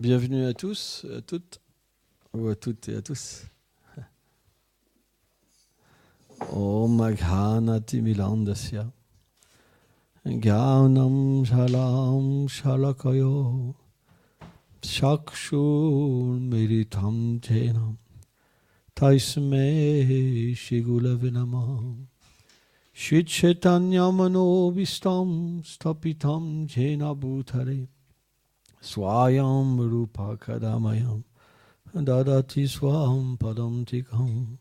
Bienvenue à tous, à toutes, ou à toutes et à tous. Om Aghanati Milandasya Gyanam Shalam Shalakayo Shakshur Miritam Jenam Taisme Shigulavinamam Shit Chaitanya Manovistam Stapitam Jena Bhutare Swayam Rupa Kadamayam Dadati Swam Padam Tikam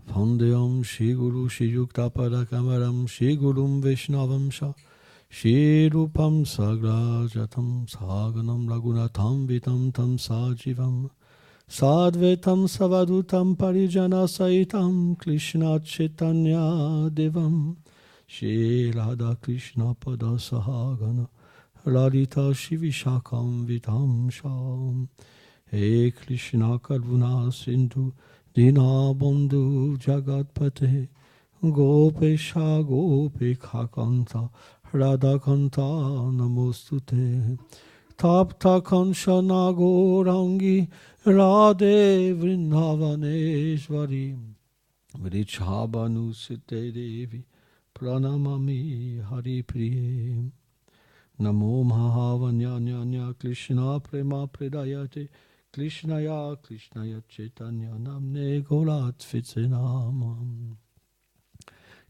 Vandeyam Shri Guru Shri Yukta Padakamaram Shri Gurum Vaishnavam Sha Shri Rupam Sagrajatam Saganam Raghunatham Vitam Tam Sajivam Sadvetam Savadutam Parijana Saitam Krishna Chaitanya Devam Shri Radha Krishna Pada Sahagana Radhita Shivishakam Vitam Sham He Krishna Karuna Sindhu Dina Bandhu Jagatpate Gopesha Gopika Kanta Radha Kanta Namostute Tapta Kanshana Gorangi Radhe Vrindavaneshwari Vrichabhanu Sute Devi Pranamami Hari Priye Namo Mahavanyanya Krishna Prema Predayate Krishnaya Krishnaya Chaitanya Namne Golat Vitsenamam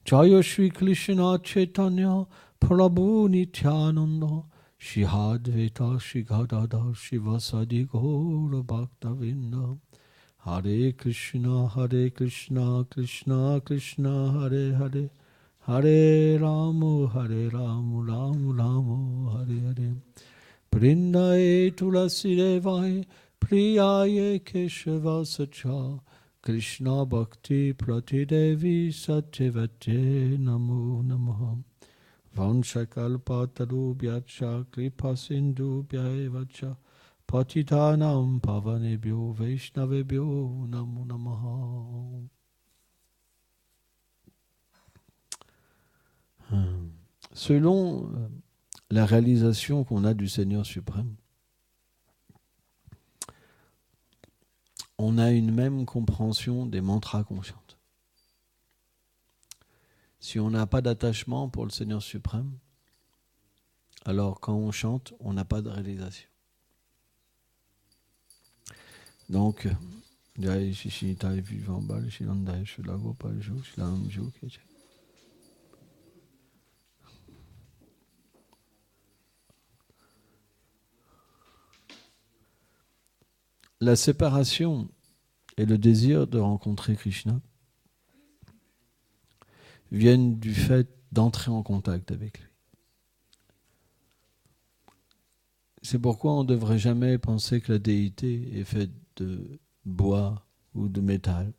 Jaya Shri Krishna Chaitanya Prabhu Nityananda Shri Advaita Shri Gadadhar Shivasadi Gaura Bhaktavinda Hare Krishna Krishna Krishna Hare Hare Hare Ramu Ramu Ramu Hare Hare Vrindaye Tulasi Devai Priyaye Keshava Sacha Krishna Bhakti Pratidevi Satyavate Namo Namaha Vanshakalpatarubhyacha Kripa Sindhubhyaevacha Patitanam Pavanebhyo Vaishnavebhyo Namo Namaha. Selon la réalisation qu'on a du Seigneur suprême, on a une même compréhension des mantras qu'on chante. Si on n'a pas d'attachement pour le Seigneur suprême, alors quand on chante, on n'a pas de réalisation. Donc, la séparation et le désir de rencontrer Krishna viennent du fait d'entrer en contact avec lui. C'est pourquoi on ne devrait jamais penser que la déité est faite de bois ou de métal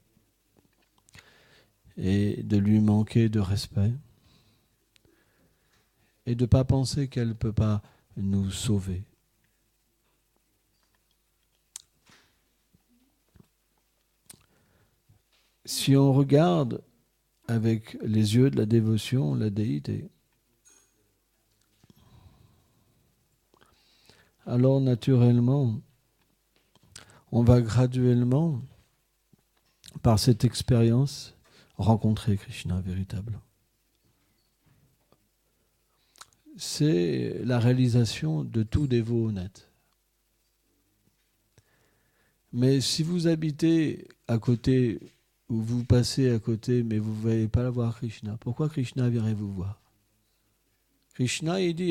et de lui manquer de respect et de ne pas penser qu'elle ne peut pas nous sauver. Si on regarde avec les yeux de la dévotion la déité, alors naturellement, on va graduellement, par cette expérience, rencontrer Krishna véritablement. C'est la réalisation de tout dévot honnête. Mais si vous habitez à côté, ou vous passez à côté, mais vous ne voyez pas voir Krishna, pourquoi Krishna viendrait vous voir? Krishna, il dit,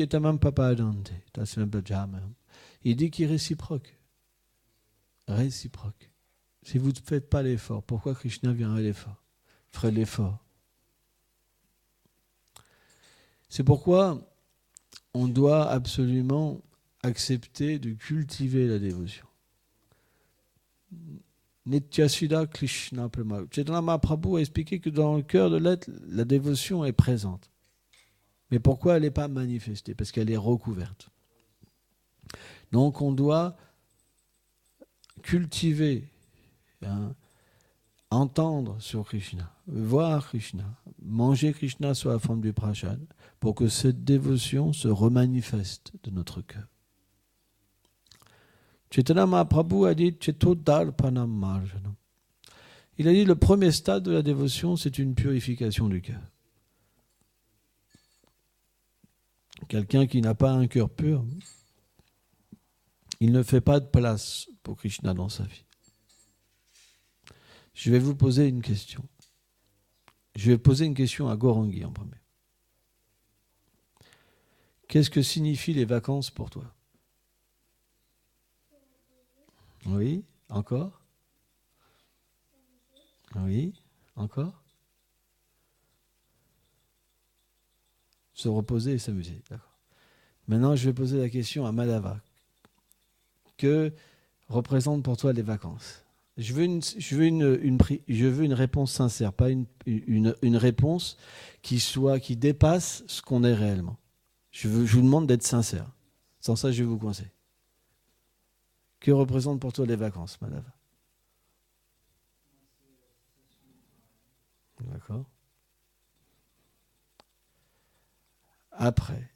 il dit qu'il est réciproque. Réciproque. Si vous ne faites pas l'effort, pourquoi Krishna viendrait l'effort? Ferait l'effort. C'est pourquoi on doit absolument accepter de cultiver la dévotion. Nityasiddha Krishna Prema. Chaitanya Mahaprabhu a expliqué que dans le cœur de l'être, la dévotion est présente. Mais pourquoi elle n'est pas manifestée? Parce qu'elle est recouverte. Donc on doit cultiver, entendre sur Krishna, voir Krishna, manger Krishna sous la forme du prasad, pour que cette dévotion se remanifeste de notre cœur. Chaitanya Mahaprabhu a dit Chetodalpanam Marjanam. Il a dit le premier stade de la dévotion, c'est une purification du cœur. Quelqu'un qui n'a pas un cœur pur, il ne fait pas de place pour Krishna dans sa vie. Je vais vous poser une question. Je vais poser une question à Gaurangi en premier. Qu'est-ce que signifient les vacances pour toi? Oui, encore? Oui, encore? Se reposer et s'amuser. D'accord. Maintenant, je vais poser la question à Madhava. Que représentent pour toi les vacances? Je veux une réponse sincère, pas une réponse qui dépasse ce qu'on est réellement. Je vous demande d'être sincère. Sans ça, je vais vous coincer. Que représentent pour toi les vacances, Madhava? D'accord. Après,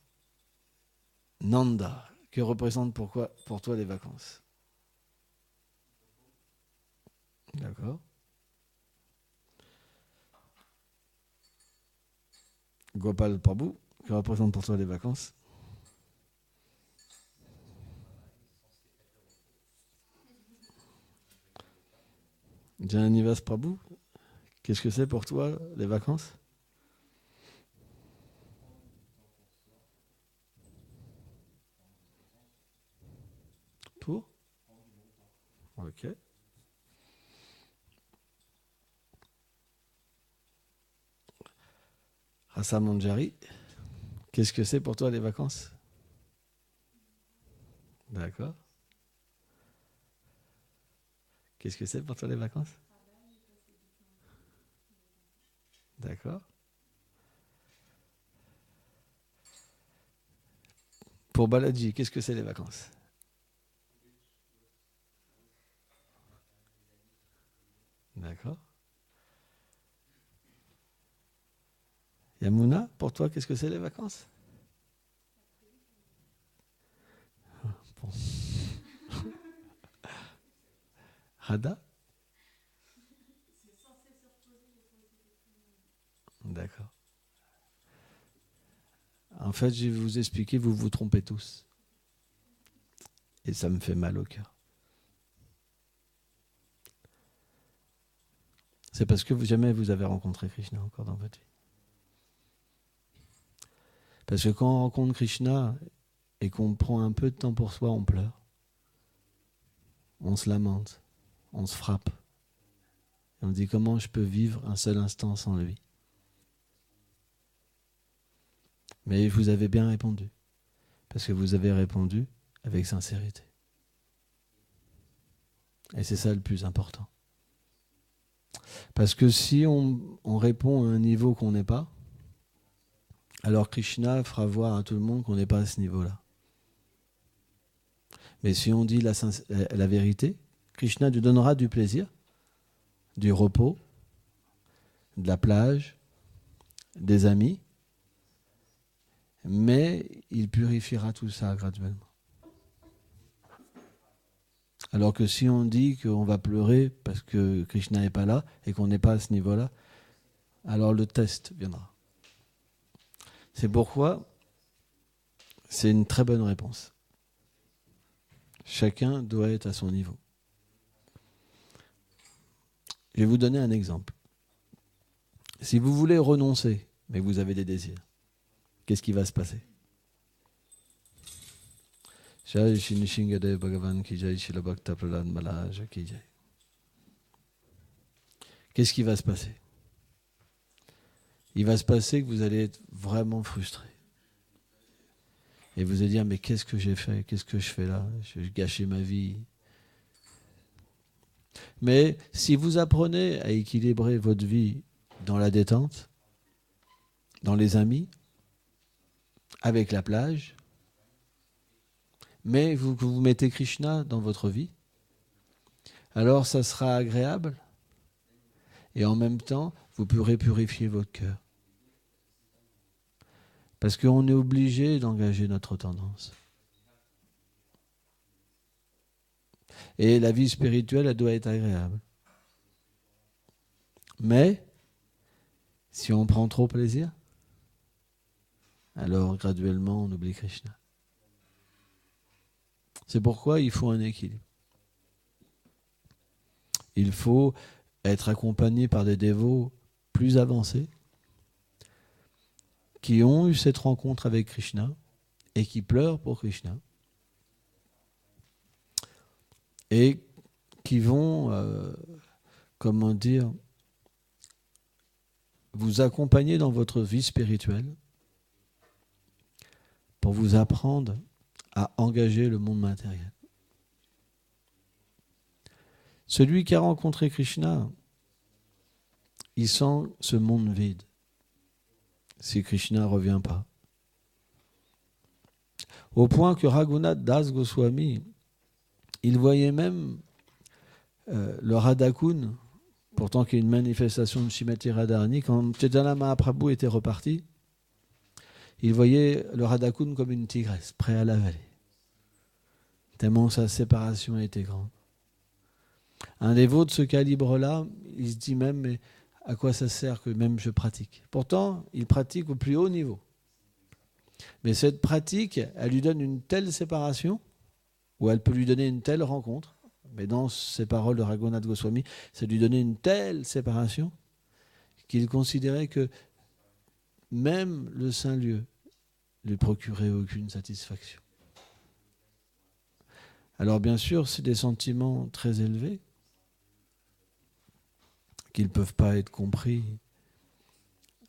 Nanda, que représentent pour toi les vacances? D'accord. Gopal Prabhu, que représentent pour toi les vacances? Jananivas Prabhu, qu'est-ce que c'est pour toi les vacances? Pour? Ok. Rasa Manjari, qu'est-ce que c'est pour toi les vacances? D'accord. Qu'est-ce que c'est pour toi les vacances? D'accord. Pour Balaji, qu'est-ce que c'est les vacances? D'accord. Yamuna, pour toi, qu'est-ce que c'est les vacances? Bon. Radha? D'accord. En fait, je vais vous expliquer, vous vous trompez tous. Et ça me fait mal au cœur. C'est parce que jamais vous avez rencontré Krishna encore dans votre vie. Parce que quand on rencontre Krishna et qu'on prend un peu de temps pour soi, on pleure. On se lamente. On se frappe. Et on dit comment je peux vivre un seul instant sans lui. Mais vous avez bien répondu. Parce que vous avez répondu avec sincérité. Et c'est ça le plus important. Parce que si on répond à un niveau qu'on n'est pas, alors Krishna fera voir à tout le monde qu'on n'est pas à ce niveau-là. Mais si on dit la vérité, Krishna nous donnera du plaisir, du repos, de la plage, des amis, mais il purifiera tout ça graduellement. Alors que si on dit qu'on va pleurer parce que Krishna n'est pas là et qu'on n'est pas à ce niveau-là, alors le test viendra. C'est pourquoi c'est une très bonne réponse. Chacun doit être à son niveau. Je vais vous donner un exemple. Si vous voulez renoncer, mais que vous avez des désirs, qu'est-ce qui va se passer? Jai Shri Nishingadev Bhagavan ki jai, Srila Bhakta Prahlad Maharaj ki jai. Qu'est-ce qui va se passer? Il va se passer que vous allez être vraiment frustré. Et vous allez dire, mais qu'est-ce que j'ai fait? Qu'est-ce que je fais là? J'ai gâché ma vie. Mais si vous apprenez à équilibrer votre vie dans la détente, dans les amis, avec la plage, mais que vous mettez Krishna dans votre vie, alors ça sera agréable et en même temps, vous pourrez purifier votre cœur. Parce qu'on est obligé d'engager notre tendance. Et la vie spirituelle, elle doit être agréable. Mais, si on prend trop plaisir, alors graduellement on oublie Krishna. C'est pourquoi il faut un équilibre. Il faut être accompagné par des dévots plus avancés qui ont eu cette rencontre avec Krishna et qui pleurent pour Krishna et qui vont, vous accompagner dans votre vie spirituelle pour vous apprendre à engager le monde matériel. Celui qui a rencontré Krishna, il sent ce monde vide si Krishna ne revient pas. Au point que Raghunath Das Goswami, il voyait même le Radhakund, pourtant qu'il y a une manifestation de Srimati Radharani, quand Chaitanya Mahaprabhu était reparti, il voyait le Radhakund comme une tigresse, prêt à l'avaler. Tellement sa séparation était grande. Un dévot de ce calibre-là, il se dit même, mais à quoi ça sert que même je pratique? Pourtant, il pratique au plus haut niveau. Mais cette pratique, elle lui donne une telle séparation, ou elle peut lui donner une telle rencontre, mais dans ces paroles de Raghunath Goswami, ça lui donnait une telle séparation qu'il considérait que même le Saint-Lieu lui procurait aucune satisfaction. Alors bien sûr, c'est des sentiments très élevés qui ne peuvent pas être compris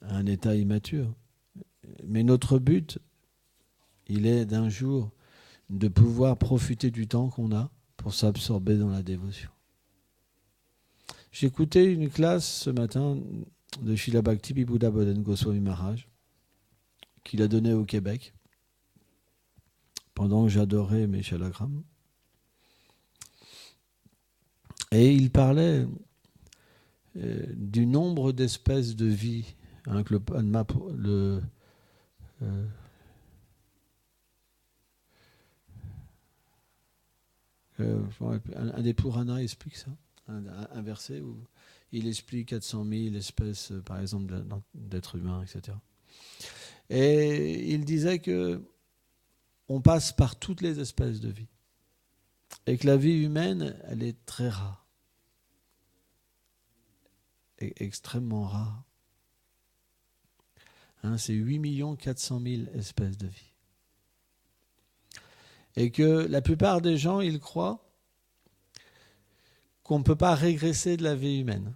à un état immature. Mais notre but, il est d'un jour de pouvoir profiter du temps qu'on a pour s'absorber dans la dévotion. J'écoutais une classe ce matin de Srila Bhakti Vibhuda Bodhan Goswami Maharaj, qu'il a donnée au Québec, pendant que j'adorais mes shalagrammes. Et il parlait du nombre d'espèces de vie, que un des Puranas explique ça, un verset où il explique 400 000 espèces, par exemple, d'êtres humains, etc. Et il disait que on passe par toutes les espèces de vie et que la vie humaine, elle est très rare. Extrêmement rare. C'est 8 400 000 espèces de vie. Et que la plupart des gens, ils croient qu'on ne peut pas régresser de la vie humaine.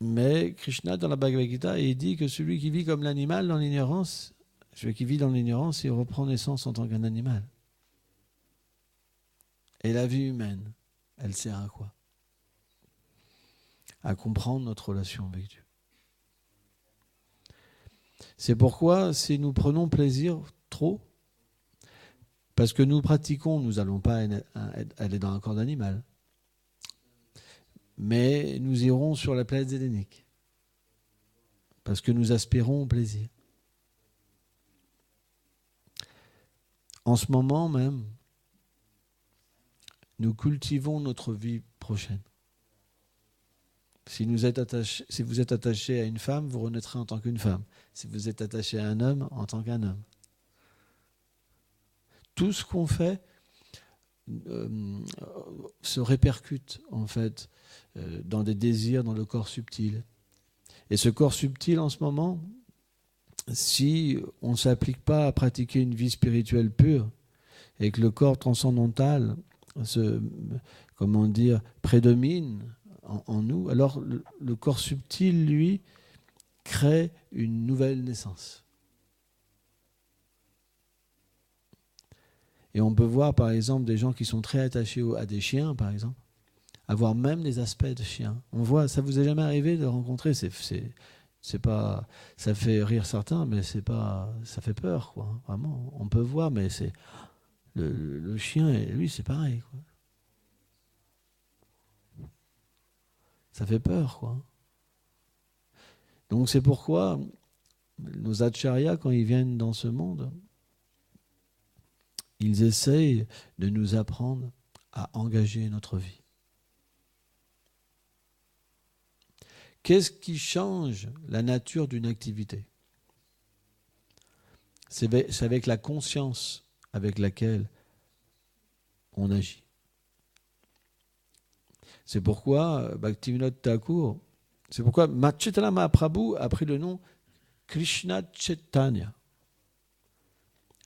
Mais Krishna, dans la Bhagavad Gita, il dit que celui qui vit comme l'animal dans l'ignorance, celui qui vit dans l'ignorance, il reprend naissance en tant qu'un animal. Et la vie humaine, elle sert à quoi? À comprendre notre relation avec Dieu. C'est pourquoi, si nous prenons plaisir trop, parce que nous pratiquons, nous n'allons pas aller dans un corps d'animal, mais nous irons sur la planète zélénique, parce que nous aspirons au plaisir. En ce moment même, nous cultivons notre vie prochaine. Si vous êtes attaché à une femme, vous renaîtrez en tant qu'une femme. Si vous êtes attaché à un homme, en tant qu'un homme. Tout ce qu'on fait se répercute en fait dans des désirs dans le corps subtil. Et ce corps subtil en ce moment, si on ne s'applique pas à pratiquer une vie spirituelle pure et que le corps transcendantal prédomine en nous, alors le corps subtil, lui, crée une nouvelle naissance. Et on peut voir, par exemple, des gens qui sont très attachés à des chiens, par exemple, avoir même des aspects de chiens. On voit, ça vous est jamais arrivé de rencontrer, c'est pas, ça fait rire certains, mais c'est pas, ça fait peur, quoi. Vraiment, on peut voir, mais c'est le chien, lui, c'est pareil, quoi. Ça fait peur, quoi. Donc c'est pourquoi nos acharyas, quand ils viennent dans ce monde, ils essayent de nous apprendre à engager notre vie. Qu'est-ce qui change la nature d'une activité ? C'est avec la conscience avec laquelle on agit. C'est pourquoi Bhaktivinoda Thakur, c'est pourquoi Chaitanya Mahaprabhu a pris le nom Krishna Chaitanya,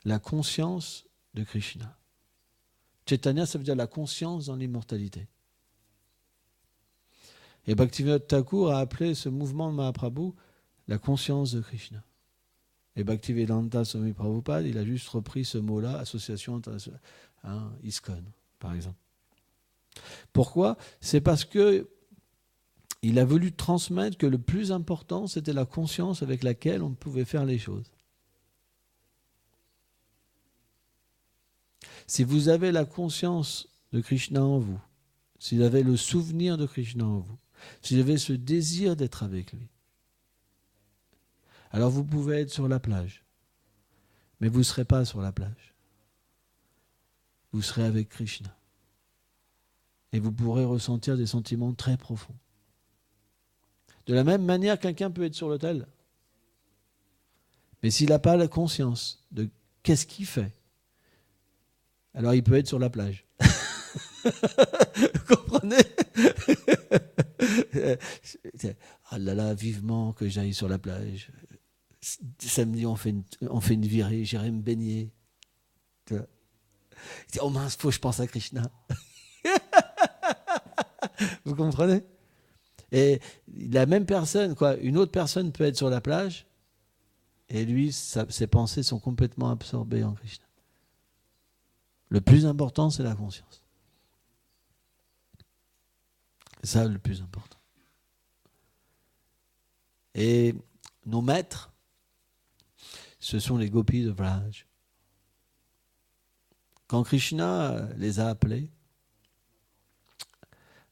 la conscience de Krishna. Chaitanya, ça veut dire la conscience dans l'immortalité. Et Bhaktivinoda Thakur a appelé ce mouvement de Mahaprabhu la conscience de Krishna. Et Bhaktivedanta Swami Prabhupada, il a juste repris ce mot-là, association internationale, ISKCON, par exemple. Pourquoi ? C'est parce que il a voulu transmettre que le plus important, c'était la conscience avec laquelle on pouvait faire les choses. Si vous avez la conscience de Krishna en vous, si vous avez le souvenir de Krishna en vous, si vous avez ce désir d'être avec lui, alors vous pouvez être sur la plage, mais vous ne serez pas sur la plage. Vous serez avec Krishna. Et vous pourrez ressentir des sentiments très profonds. De la même manière, quelqu'un peut être sur l'autel, mais s'il n'a pas la conscience de qu'est-ce qu'il fait, alors il peut être sur la plage. Vous comprenez ? Ah là là, vivement que j'aille sur la plage. Samedi, on fait une virée, j'irai me baigner. Oh mince, faut que je pense à Krishna. Vous comprenez ? Et la même personne, une autre personne peut être sur la plage, et lui, ses pensées sont complètement absorbées en Krishna. Le plus important, c'est la conscience. C'est ça le plus important. Et nos maîtres, ce sont les gopis de Vraj. Quand Krishna les a appelés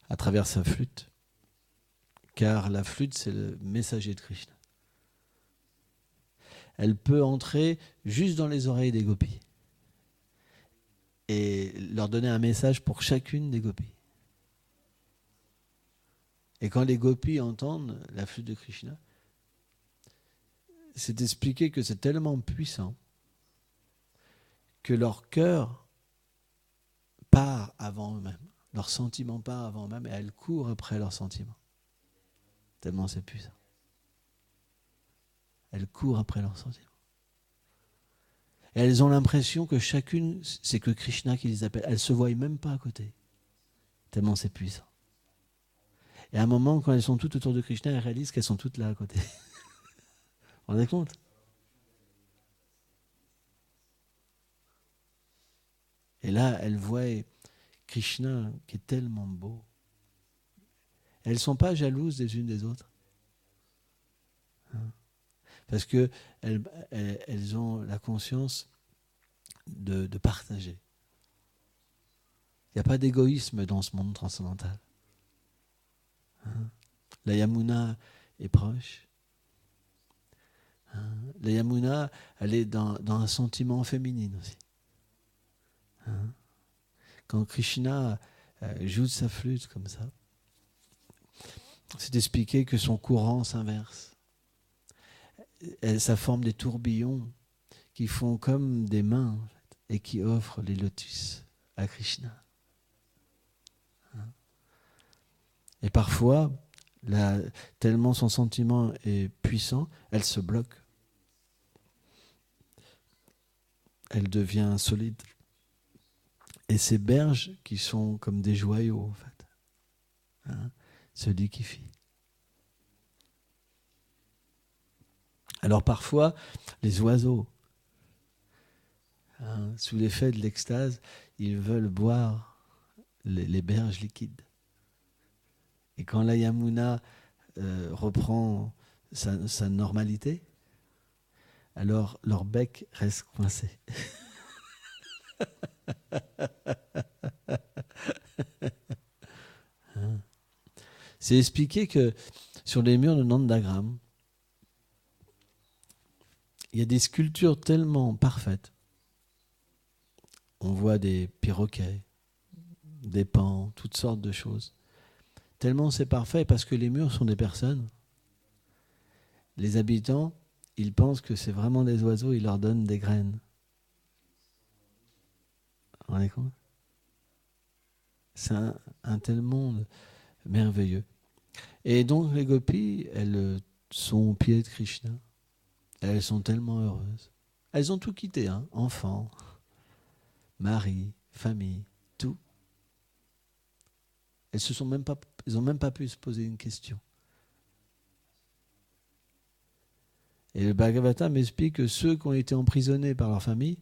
à travers sa flûte, car la flûte, c'est le messager de Krishna, elle peut entrer juste dans les oreilles des gopis et leur donner un message pour chacune des gopis. Et quand les gopis entendent la flûte de Krishna, c'est expliqué que c'est tellement puissant que leur cœur part avant eux-mêmes, leur sentiment part avant eux-mêmes et elles courent après leurs sentiments. Tellement c'est puissant. Elles courent après leurs sentiments. Et elles ont l'impression que chacune, c'est que Krishna qui les appelle. Elles ne se voient même pas à côté. Tellement c'est puissant. Et à un moment, quand elles sont toutes autour de Krishna, elles réalisent qu'elles sont toutes là à côté. Vous vous rendez compte ? Et là, elles voient Krishna qui est tellement beau. Elles ne sont pas jalouses des unes des autres. Parce qu'elles ont la conscience de partager. Il n'y a pas d'égoïsme dans ce monde transcendantal. La Yamuna est proche. La Yamuna, elle est dans un sentiment féminin aussi. Quand Krishna joue de sa flûte comme ça, c'est expliqué que son courant s'inverse. Ça forme des tourbillons qui font comme des mains en fait, et qui offrent les lotus à Krishna. Et parfois, tellement son sentiment est puissant, elle se bloque. Elle devient solide. Et ces berges qui sont comme des joyaux, en fait, se liquéfient. Alors parfois, les oiseaux, sous l'effet de l'extase, ils veulent boire les berges liquides. Et quand la Yamuna reprend sa normalité, alors leur bec reste coincé. C'est expliqué que sur les murs de Nandagram, il y a des sculptures tellement parfaites. On voit des perroquets, des pans, toutes sortes de choses. Tellement c'est parfait parce que les murs sont des personnes. Les habitants, ils pensent que c'est vraiment des oiseaux, ils leur donnent des graines. Vous vous rendez compte ? C'est un tel monde merveilleux. Et donc les gopis, elles sont aux pieds de Krishna. Elles sont tellement heureuses. Elles ont tout quitté, hein, enfants, mari, famille, tout. Elles n'ont même pas pu se poser une question. Et le Bhagavatam m'explique que ceux qui ont été emprisonnés par leur famille,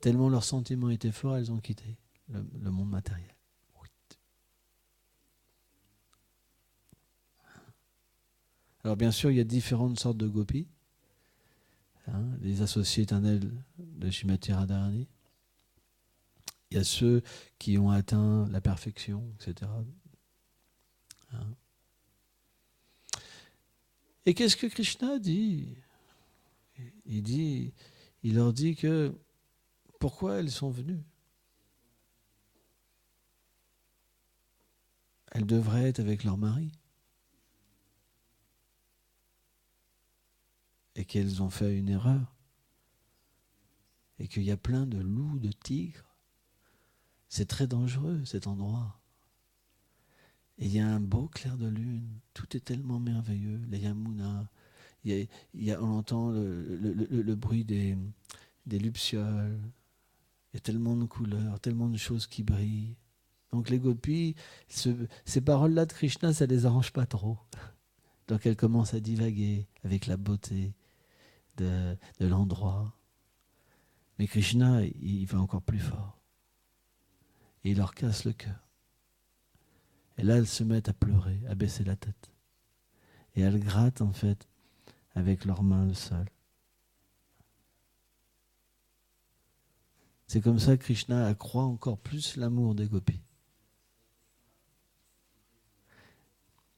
tellement leurs sentiments étaient forts, elles ont quitté le monde matériel. Alors bien sûr, il y a différentes sortes de gopis. Les associés éternels de Srimati Radharani. Il y a ceux qui ont atteint la perfection, etc. Et qu'est-ce que Krishna dit ? Il leur dit que pourquoi elles sont venues ? Elles devraient être avec leur mari. Et qu'elles ont fait une erreur. Et qu'il y a plein de loups, de tigres. C'est très dangereux cet endroit. Et il y a un beau clair de lune. Tout est tellement merveilleux. La Yamuna. On entend le bruit des lucioles. Il y a tellement de couleurs, tellement de choses qui brillent. Donc les gopis, ces paroles-là de Krishna, ça ne les arrange pas trop. Donc elles commencent à divaguer avec la beauté de l'endroit. Mais Krishna, il va encore plus fort. Et il leur casse le cœur. Et là, elles se mettent à pleurer, à baisser la tête. Et elles grattent, en fait, avec leurs mains le sol. C'est comme ça que Krishna accroît encore plus l'amour des gopis.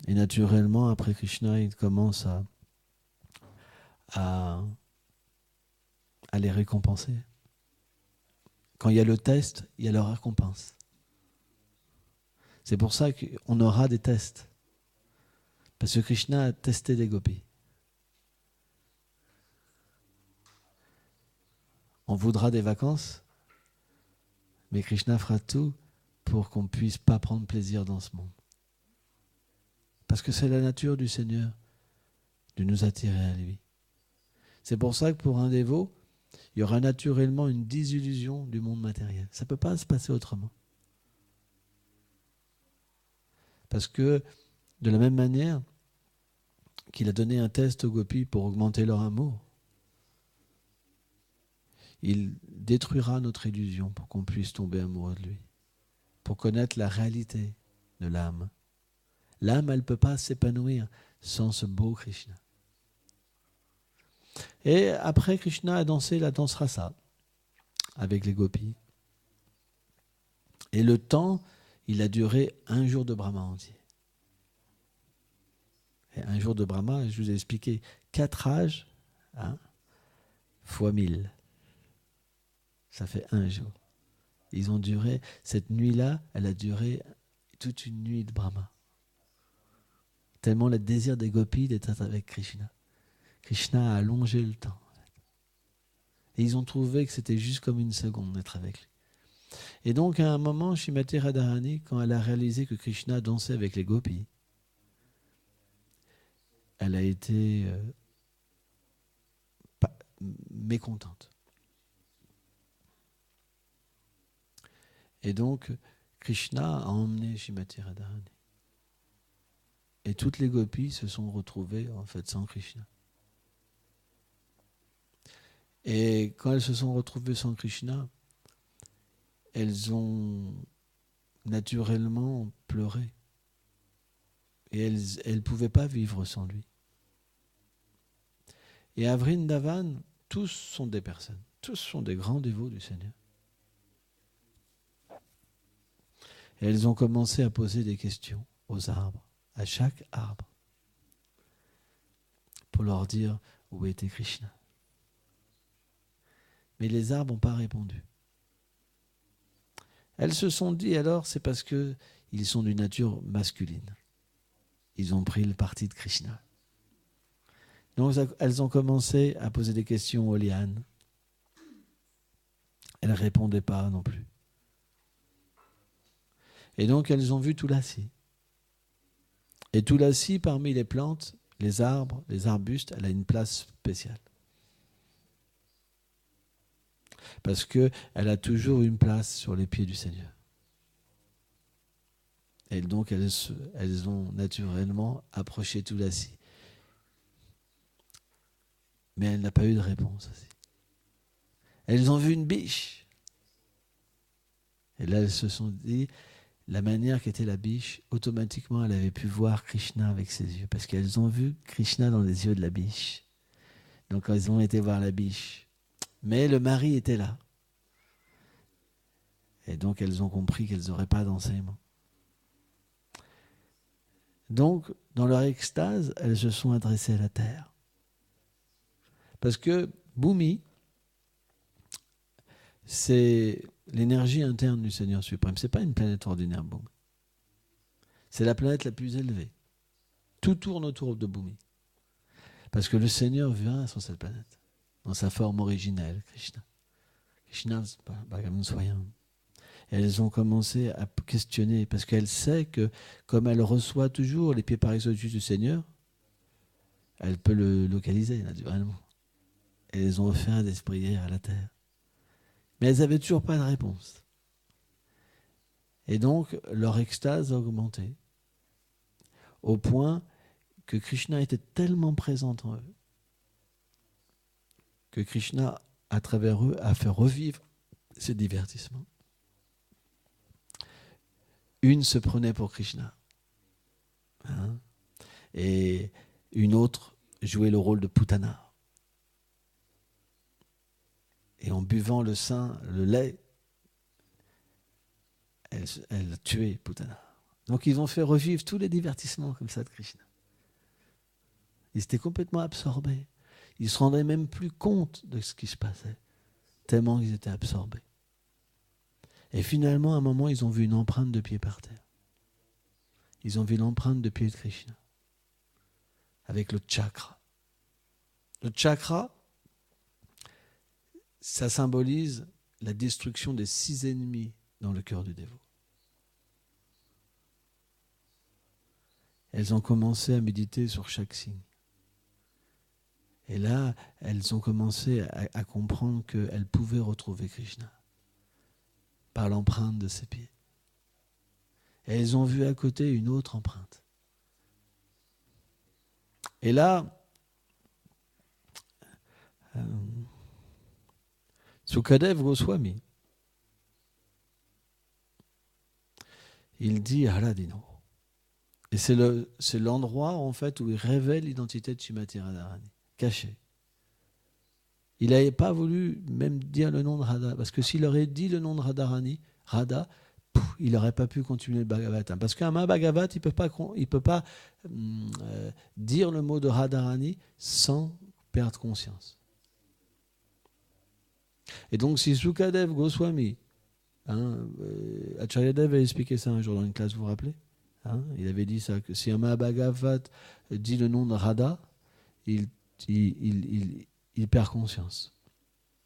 Et naturellement, après Krishna, il commence à les récompenser. Quand il y a le test, il y a leur récompense. C'est pour ça qu'on aura des tests. Parce que Krishna a testé des gopis. On voudra des vacances, mais Krishna fera tout pour qu'on ne puisse pas prendre plaisir dans ce monde. Parce que c'est la nature du Seigneur de nous attirer à lui. C'est pour ça que pour un dévot, il y aura naturellement une désillusion du monde matériel. Ça ne peut pas se passer autrement. Parce que de la même manière qu'il a donné un test aux gopis pour augmenter leur amour, il détruira notre illusion pour qu'on puisse tomber amoureux de lui, pour connaître la réalité de l'âme. L'âme, elle ne peut pas s'épanouir sans ce beau Krishna. Et après, Krishna a dansé la danse rasa avec les gopis. Et le temps, il a duré 1 jour de Brahma entier. Et 1 jour de Brahma, je vous ai expliqué, 4 âges, fois 1000. Ça fait 1 jour. Ils ont duré, cette nuit-là, elle a duré toute une nuit de Brahma. Tellement le désir des gopis d'être avec Krishna. Krishna a allongé le temps. Et ils ont trouvé que c'était juste comme une seconde d'être avec lui. Et donc à un moment, Srimati Radharani, quand elle a réalisé que Krishna dansait avec les gopis, elle a été mécontente. Et donc, Krishna a emmené Srimati Radharani. Et toutes les gopis se sont retrouvées en fait sans Krishna. Et quand elles se sont retrouvées sans Krishna, elles ont naturellement pleuré. Et elles ne pouvaient pas vivre sans lui. Et à Vrindavan, tous sont des personnes. Tous sont des grands dévots du Seigneur. Et elles ont commencé à poser des questions aux arbres, à chaque arbre, pour leur dire où était Krishna. Mais les arbres n'ont pas répondu. Elles se sont dit alors, c'est parce qu'ils sont d'une nature masculine. Ils ont pris le parti de Krishna. Donc elles ont commencé à poser des questions aux lianes. Elles ne répondaient pas non plus. Et donc elles ont vu Tulasi. Et Tulasi, parmi les plantes, les arbres, les arbustes, elle a une place spéciale. Parce qu'elle a toujours une place sur les pieds du Seigneur. Et donc elles ont naturellement approché Tulasi. Mais elle n'a pas eu de réponse aussi. Elles ont vu une biche. Et là, elles se sont dit, la manière qu'était la biche, automatiquement, elle avait pu voir Krishna avec ses yeux. Parce qu'elles ont vu Krishna dans les yeux de la biche. Donc, elles ont été voir la biche. Mais le mari était là. Et donc, elles ont compris qu'elles n'auraient pas d'enseignement. Donc, dans leur extase, elles se sont adressées à la terre. Parce que Bhumi, c'est l'énergie interne du Seigneur suprême. Ce n'est pas une planète ordinaire, Bhumi. C'est la planète la plus élevée. Tout tourne autour de Bhumi. Parce que le Seigneur vient sur cette planète, dans sa forme originelle, Krishna. Krishna, Bhagavan Swayam. Et elles ont commencé à questionner, parce qu'elle sait que, comme elle reçoit toujours les pieds paresseux-dessus du Seigneur, elle peut le localiser, naturellement. Et elles ont fait des prières à la terre. Mais elles n'avaient toujours pas de réponse. Et donc, leur extase a augmenté, au point que Krishna était tellement présent en eux, que Krishna, à travers eux, a fait revivre ces divertissements. Une se prenait pour Krishna. Et une autre jouait le rôle de Putana. Et en buvant le sein, le lait, elle tuait Putana. Donc ils ont fait revivre tous les divertissements comme ça de Krishna. Ils étaient complètement absorbés. Ils ne se rendaient même plus compte de ce qui se passait, tellement ils étaient absorbés. Et finalement, à un moment, ils ont vu une empreinte de pied par terre. Ils ont vu l'empreinte de pied de Krishna, avec le chakra. Le chakra, ça symbolise la destruction des 6 ennemis dans le cœur du dévot. Elles ont commencé à méditer sur chaque signe. Et là, elles ont commencé à comprendre qu'elles pouvaient retrouver Krishna par l'empreinte de ses pieds. Et elles ont vu à côté une autre empreinte. Et là, Sukadev Goswami, il dit Haradino. Et c'est l'endroit en fait où il révèle l'identité de Srimati Radharani, cachée. Il n'avait pas voulu même dire le nom de Radha, parce que s'il aurait dit le nom de Radharani, Radha, il n'aurait pas pu continuer le Bhagavatam. Parce qu'un Bhagavat, il ne peut pas dire le mot de Radharani sans perdre conscience. Et donc si Sukadev Goswami, Acharya Dev a expliqué ça un jour dans une classe, vous vous rappelez, il avait dit ça, que si un Bhagavat dit le nom de Radha, il perd conscience.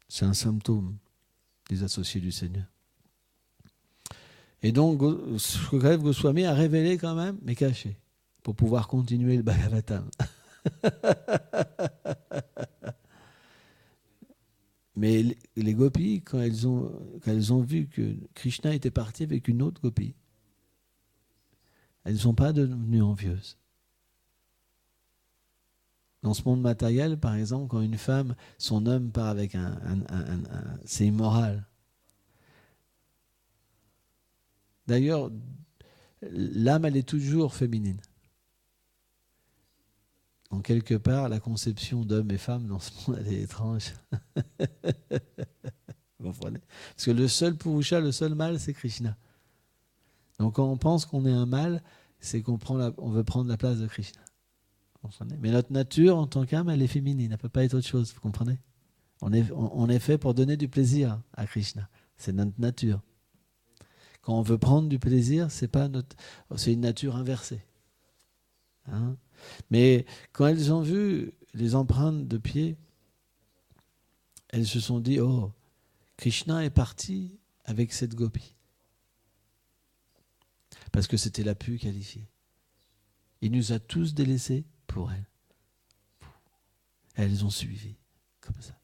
C'est un symptôme des associés du Seigneur. Et donc, Sukadev Goswami a révélé quand même, mais caché, pour pouvoir continuer le Bhagavatam. Mais les gopis, quand elles ont vu que Krishna était parti avec une autre gopie, elles ne sont pas devenues envieuses. Dans ce monde matériel, par exemple, quand une femme, son homme part avec c'est immoral. D'ailleurs, l'âme, elle est toujours féminine. En quelque part, la conception d'hommes et femmes dans ce monde, elle est étrange. Vous comprenez ? Parce que le seul Purusha, le seul mâle, c'est Krishna. Donc quand on pense qu'on est un mâle, c'est qu'on veut prendre la place de Krishna. Vous comprenez ? Mais notre nature, en tant qu'âme, elle est féminine. Elle ne peut pas être autre chose. Vous comprenez ? On est fait pour donner du plaisir à Krishna. C'est notre nature. Quand on veut prendre du plaisir, c'est une nature inversée. Hein? Mais quand elles ont vu les empreintes de pieds, elles se sont dit, oh, Krishna est parti avec cette gopi. Parce que c'était la plus qualifiée. Il nous a tous délaissés pour elle. Elles ont suivi, comme ça.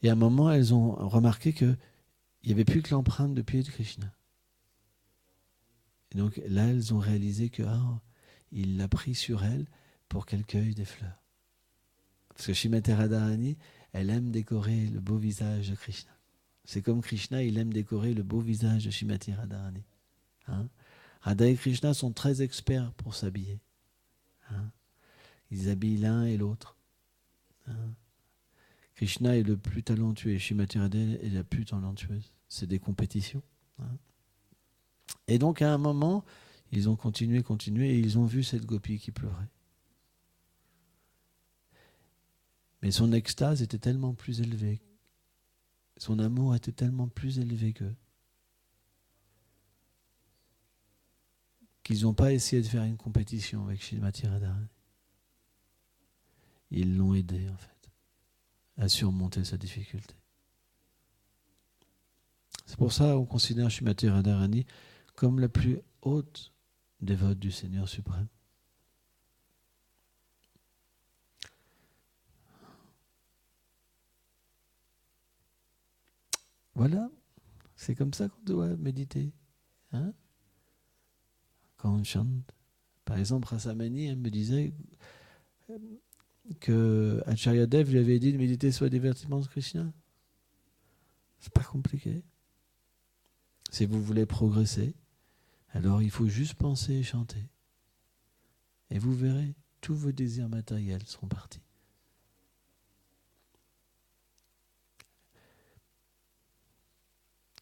Et à un moment, elles ont remarqué qu'il n'y avait plus que l'empreinte de pied de Krishna. Et donc là, elles ont réalisé que il l'a pris sur elle pour qu'elle cueille des fleurs. Parce que Srimati Radharani, elle aime décorer le beau visage de Krishna. C'est comme Krishna, il aime décorer le beau visage de Srimati Radharani. Hein? Radha et Krishna sont très experts pour s'habiller. Hein? Ils habillent l'un et l'autre. Hein? Krishna est le plus talentueux et Srimati Radharani est la plus talentueuse. C'est des compétitions. Hein? Et donc à un moment, ils ont continué et ils ont vu cette gopi qui pleurait. Mais son extase était tellement plus élevée, son amour était tellement plus élevé qu'eux, qu'ils n'ont pas essayé de faire une compétition avec Srimati Radharani. Ils l'ont aidé en fait à surmonter sa difficulté. C'est pour ça qu'on considère Srimati Radharani comme la plus haute dévote du Seigneur suprême. Voilà, c'est comme ça qu'on doit méditer. Hein? Quand on chante. Par exemple, Rasamani, elle me disait que Acharya Dev lui avait dit de méditer sur les divertissements de Krishna. C'est pas compliqué. Si vous voulez progresser, alors il faut juste penser et chanter. Et vous verrez, tous vos désirs matériels seront partis.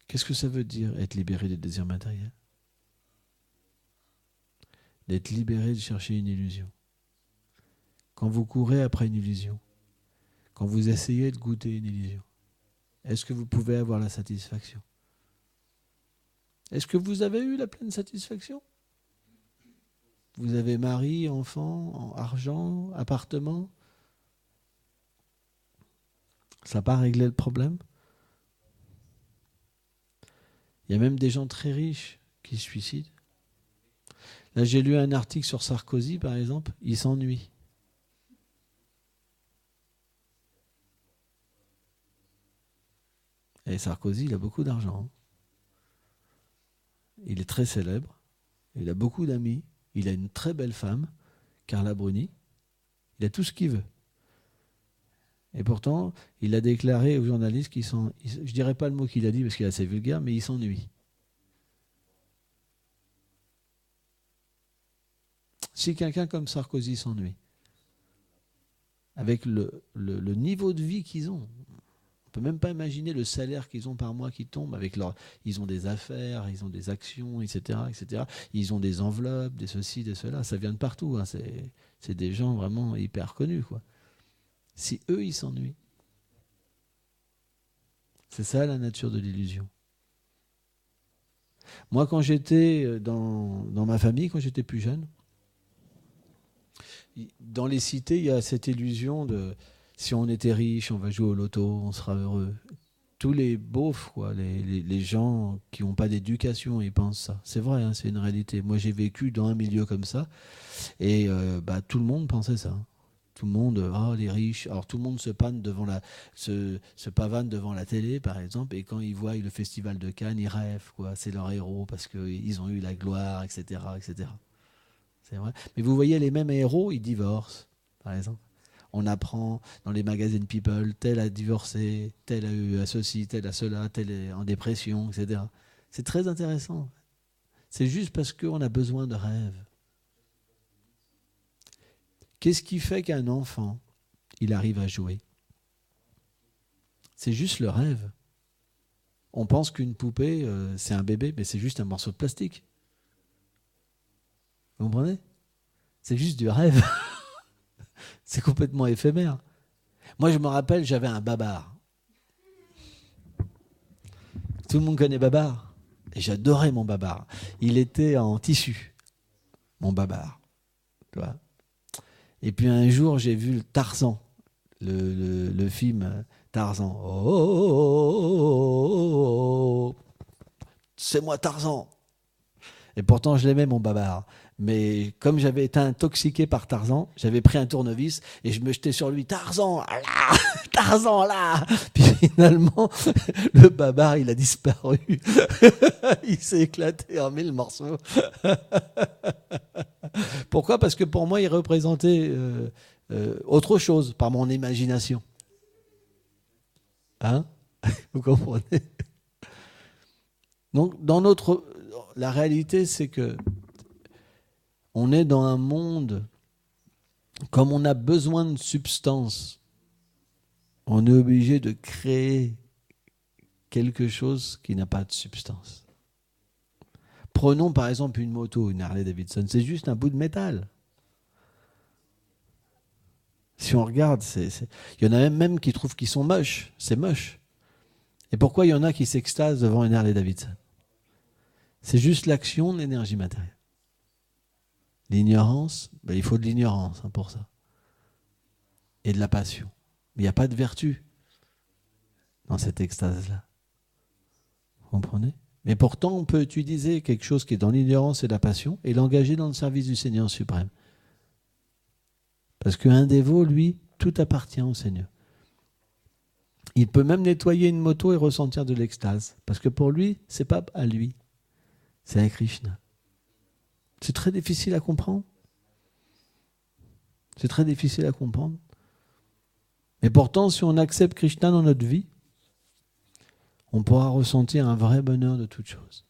Qu'est-ce que ça veut dire, être libéré des désirs matériels? D'être libéré de chercher une illusion. Quand vous courez après une illusion, quand vous essayez de goûter une illusion, est-ce que vous pouvez avoir la satisfaction? Est-ce que vous avez eu la pleine satisfaction? Vous avez mari, enfant, argent, appartement? Ça n'a pas réglé le problème? Il y a même des gens très riches qui se suicident. Là, j'ai lu un article sur Sarkozy, par exemple, il s'ennuie. Et Sarkozy, il a beaucoup d'argent. Il est très célèbre. Il a beaucoup d'amis. Il a une très belle femme, Carla Bruni. Il a tout ce qu'il veut. Et pourtant, il a déclaré aux journalistes je ne dirais pas le mot qu'il a dit parce qu'il est assez vulgaire, mais il s'ennuie. Si quelqu'un comme Sarkozy s'ennuie, avec le niveau de vie qu'ils ont, on ne peut même pas imaginer le salaire qu'ils ont par mois qui tombe. Ils ont des affaires, ils ont des actions, etc., etc. Ils ont des enveloppes, des ceci, des cela. Ça vient de partout. Hein. C'est des gens vraiment hyper connus, quoi. Si eux, ils s'ennuient. C'est ça la nature de l'illusion. Moi, quand j'étais dans ma famille, quand j'étais plus jeune, dans les cités, il y a cette illusion de si on était riche, on va jouer au loto, on sera heureux. Tous les beaufs, quoi, les gens qui n'ont pas d'éducation, ils pensent ça. C'est vrai, hein, c'est une réalité. Moi, j'ai vécu dans un milieu comme ça, et tout le monde pensait ça. Tout le monde, les riches. Alors tout le monde se pavane devant la télé, par exemple, et quand ils voient le festival de Cannes, ils rêvent, quoi. C'est leur héros parce qu'ils ont eu la gloire, etc., etc. C'est vrai. Mais vous voyez, les mêmes héros, ils divorcent, par exemple. On apprend dans les magazines People, tel a divorcé, tel a eu ceci, tel a cela, tel est en dépression, etc. C'est très intéressant. C'est juste parce qu'on a besoin de rêves. Qu'est-ce qui fait qu'un enfant, il arrive à jouer? C'est juste le rêve. On pense qu'une poupée, c'est un bébé, mais c'est juste un morceau de plastique. Vous comprenez? C'est juste du rêve. C'est complètement éphémère. Moi, je me rappelle, j'avais un babar. Tout le monde connaît Babar. Et j'adorais mon Babar. Il était en tissu, mon Babar. Tu vois. Et puis un jour, j'ai vu Tarzan, le film Tarzan. Oh, oh, oh, oh, oh, c'est moi Tarzan. Et pourtant, je l'aimais, mon Babar. Mais comme j'avais été intoxiqué par Tarzan, j'avais pris un tournevis et je me jetais sur lui. Tarzan, là, Tarzan, là. Puis finalement, le Babar, il a disparu. Il s'est éclaté en 1000 morceaux. Pourquoi ? Parce que pour moi, il représentait autre chose par mon imagination. Hein ? Vous comprenez ? Donc, la réalité, c'est que on est dans un monde, comme on a besoin de substance, on est obligé de créer quelque chose qui n'a pas de substance. Prenons par exemple une moto, une Harley Davidson, c'est juste un bout de métal. Si on regarde, il y en a même qui trouvent qu'ils sont moches, c'est moche. Et pourquoi il y en a qui s'extasent devant une Harley Davidson ? C'est juste l'action de l'énergie matérielle. L'ignorance, il faut de l'ignorance pour ça. Et de la passion. Mais il n'y a pas de vertu dans cette extase-là. Vous comprenez ? Mais pourtant, on peut utiliser quelque chose qui est dans l'ignorance et la passion et l'engager dans le service du Seigneur suprême. Parce qu'un dévot, lui, tout appartient au Seigneur. Il peut même nettoyer une moto et ressentir de l'extase. Parce que pour lui, c'est pas à lui, c'est à Krishna. C'est très difficile à comprendre. C'est très difficile à comprendre. Mais pourtant, si on accepte Krishna dans notre vie, on pourra ressentir un vrai bonheur de toutes choses.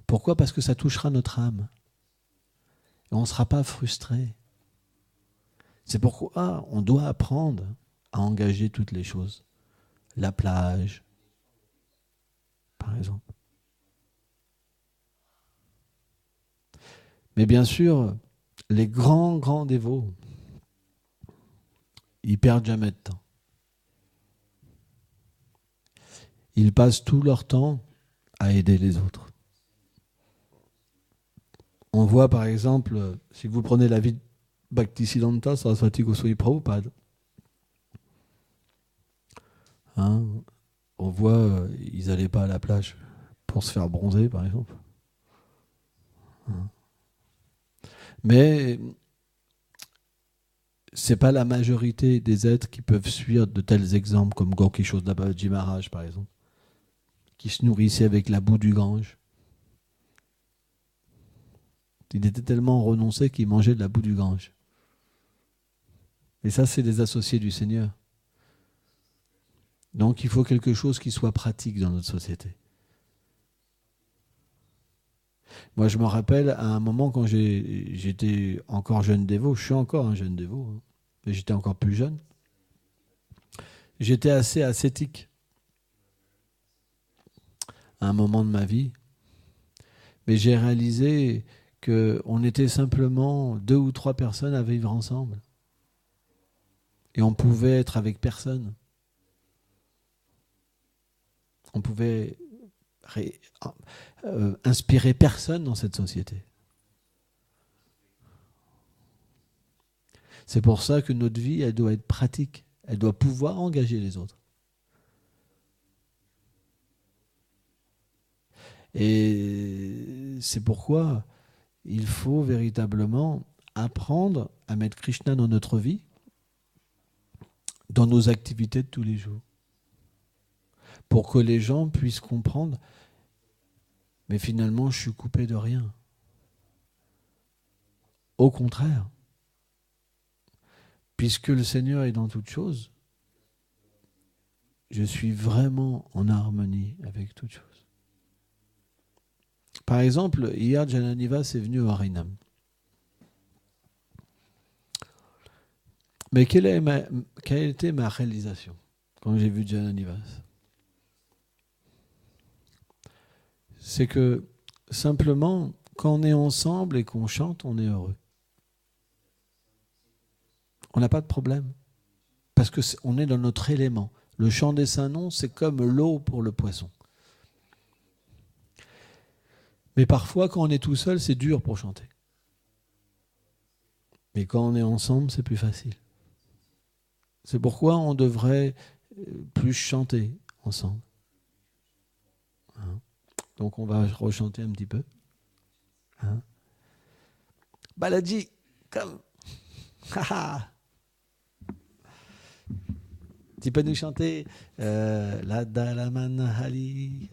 Pourquoi ? Parce que ça touchera notre âme. Et on ne sera pas frustré. C'est pourquoi on doit apprendre à engager toutes les choses. La plage, par exemple. Mais bien sûr, les grands dévots, ils perdent jamais de temps. Ils passent tout leur temps à aider les autres. On voit par exemple, si vous prenez la vie de Bhaktisiddhanta Saraswati Goswami Prabhupada, hein, on voit, ils n'allaient pas à la plage pour se faire bronzer, par exemple. Hein. Mais c'est pas la majorité des êtres qui peuvent suivre de tels exemples comme Gorkishore Babaji Maharaj, par exemple, qui se nourrissait avec la boue du Gange. Il était tellement renoncé qu'il mangeait de la boue du Gange. Et ça, c'est des associés du Seigneur. Donc il faut quelque chose qui soit pratique dans notre société. Moi, je me rappelle à un moment quand j'étais encore jeune dévot, je suis encore un jeune dévot, hein, mais j'étais encore plus jeune. J'étais assez ascétique à un moment de ma vie, mais j'ai réalisé qu'on était simplement 2 ou 3 personnes à vivre ensemble. Et on pouvait être avec personne. On pouvait inspirer personne dans cette société. C'est pour ça que notre vie, elle doit être pratique. Elle doit pouvoir engager les autres. Et c'est pourquoi il faut véritablement apprendre à mettre Krishna dans notre vie, dans nos activités de tous les jours, pour que les gens puissent comprendre, mais finalement, je suis coupé de rien. Au contraire, puisque le Seigneur est dans toutes choses, je suis vraiment en harmonie avec toutes choses. Par exemple, hier, Jananivas est venu au Harinam. Mais quelle était ma réalisation quand j'ai vu Jananivas ? C'est que simplement, quand on est ensemble et qu'on chante, on est heureux. On n'a pas de problème. Parce qu'on est dans notre élément. Le chant des saints noms, c'est comme l'eau pour le poisson. Mais parfois, quand on est tout seul, c'est dur pour chanter. Mais quand on est ensemble, c'est plus facile. C'est pourquoi on devrait plus chanter ensemble. Hein? Donc on va rechanter un petit peu. Hein? Balaji, comme. Tu peux nous chanter La Dalaman Hali.